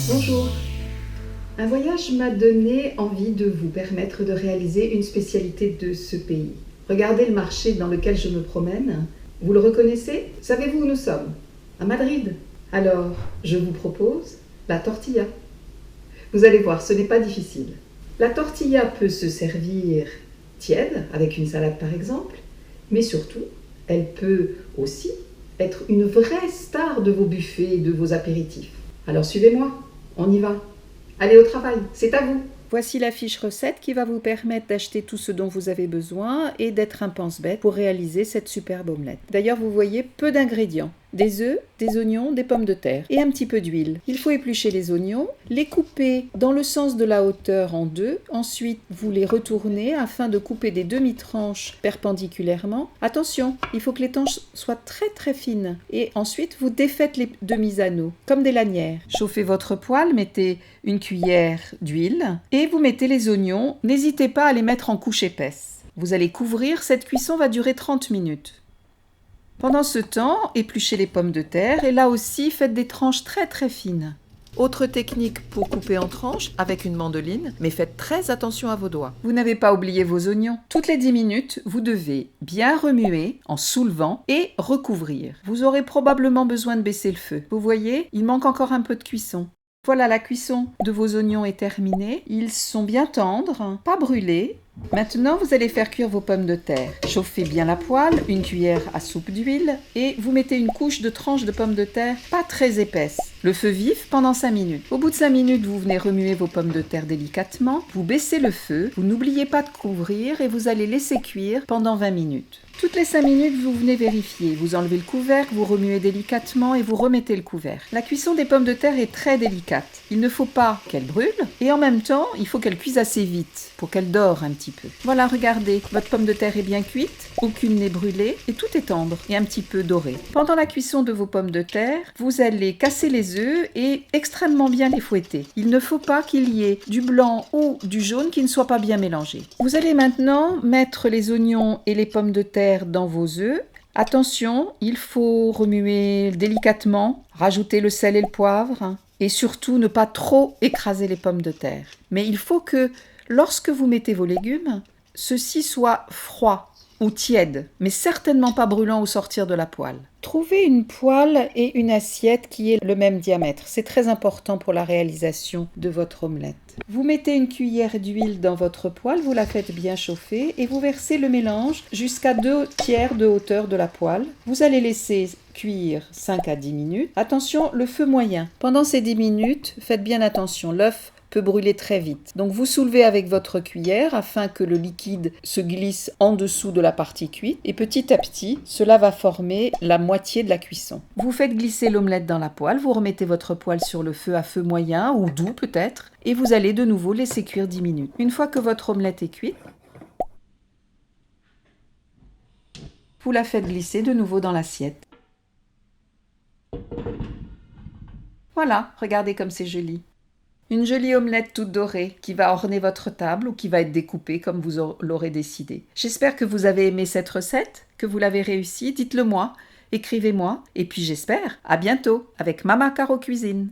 Bonjour. Un voyage m'a donné envie de vous permettre de réaliser une spécialité de ce pays. Regardez le marché dans lequel je me promène. Vous le reconnaissez? Savez-vous où nous sommes? À Madrid. Alors, je vous propose la tortilla. Vous allez voir, ce n'est pas difficile. La tortilla peut se servir tiède, avec une salade par exemple, mais surtout, elle peut aussi être une vraie star de vos buffets et de vos apéritifs. Alors suivez-moi, on y va. Allez au travail, c'est à vous. Voici la fiche recette qui va vous permettre d'acheter tout ce dont vous avez besoin et d'être un pense-bête pour réaliser cette superbe omelette. D'ailleurs, vous voyez peu d'ingrédients. Des œufs, des oignons, des pommes de terre et un petit peu d'huile. Il faut éplucher les oignons, les couper dans le sens de la hauteur en deux. Ensuite, vous les retournez afin de couper des demi-tranches perpendiculairement. Attention, il faut que les tranches soient très très fines. Et ensuite, vous défaites les demi-anneaux comme des lanières. Chauffez votre poêle, mettez une cuillère d'huile et vous mettez les oignons. N'hésitez pas à les mettre en couche épaisse. Vous allez couvrir, cette cuisson va durer 30 minutes. Pendant ce temps, épluchez les pommes de terre et là aussi, faites des tranches très très fines. Autre technique pour couper en tranches avec une mandoline, mais faites très attention à vos doigts. Vous n'avez pas oublié vos oignons. Toutes les 10 minutes, vous devez bien remuer en soulevant et recouvrir. Vous aurez probablement besoin de baisser le feu. Vous voyez, il manque encore un peu de cuisson. Voilà, la cuisson de vos oignons est terminée. Ils sont bien tendres, pas brûlés. Maintenant, vous allez faire cuire vos pommes de terre. Chauffez bien la poêle, une cuillère à soupe d'huile et vous mettez une couche de tranches de pommes de terre pas très épaisse. Le feu vif pendant 5 minutes. Au bout de 5 minutes, vous venez remuer vos pommes de terre délicatement. Vous baissez le feu, vous n'oubliez pas de couvrir et vous allez laisser cuire pendant 20 minutes. Toutes les 5 minutes, vous venez vérifier. Vous enlevez le couvercle, vous remuez délicatement et vous remettez le couvercle. La cuisson des pommes de terre est très délicate. Il ne faut pas qu'elle brûle et en même temps, il faut qu'elle cuise assez vite pour qu'elle dore un petit peu. Voilà, regardez, votre pomme de terre est bien cuite, aucune n'est brûlée et tout est tendre et un petit peu doré. Pendant la cuisson de vos pommes de terre, vous allez casser les œufs et extrêmement bien les fouetter. Il ne faut pas qu'il y ait du blanc ou du jaune qui ne soit pas bien mélangé. Vous allez maintenant mettre les oignons et les pommes de terre dans vos œufs. Attention, il faut remuer délicatement, rajouter le sel et le poivre et surtout ne pas trop écraser les pommes de terre. Mais il faut que lorsque vous mettez vos légumes, ceux-ci soient froids ou tièdes, mais certainement pas brûlants au sortir de la poêle. Trouvez une poêle et une assiette qui ait le même diamètre. C'est très important pour la réalisation de votre omelette. Vous mettez une cuillère d'huile dans votre poêle, vous la faites bien chauffer et vous versez le mélange jusqu'à 2/3 de hauteur de la poêle. Vous allez laisser cuire 5 à 10 minutes. Attention, le feu moyen. Pendant ces 10 minutes, faites bien attention, l'œuf peut brûler très vite. Donc vous soulevez avec votre cuillère afin que le liquide se glisse en dessous de la partie cuite et petit à petit, cela va former la moitié de la cuisson. Vous faites glisser l'omelette dans la poêle, vous remettez votre poêle sur le feu à feu moyen ou doux peut-être et vous allez de nouveau laisser cuire 10 minutes. Une fois que votre omelette est cuite, vous la faites glisser de nouveau dans l'assiette. Voilà, regardez comme c'est joli. Une jolie omelette toute dorée qui va orner votre table ou qui va être découpée comme vous l'aurez décidé. J'espère que vous avez aimé cette recette, que vous l'avez réussie. Dites-le moi, écrivez-moi et puis j'espère à bientôt avec Mama Caro Cuisine.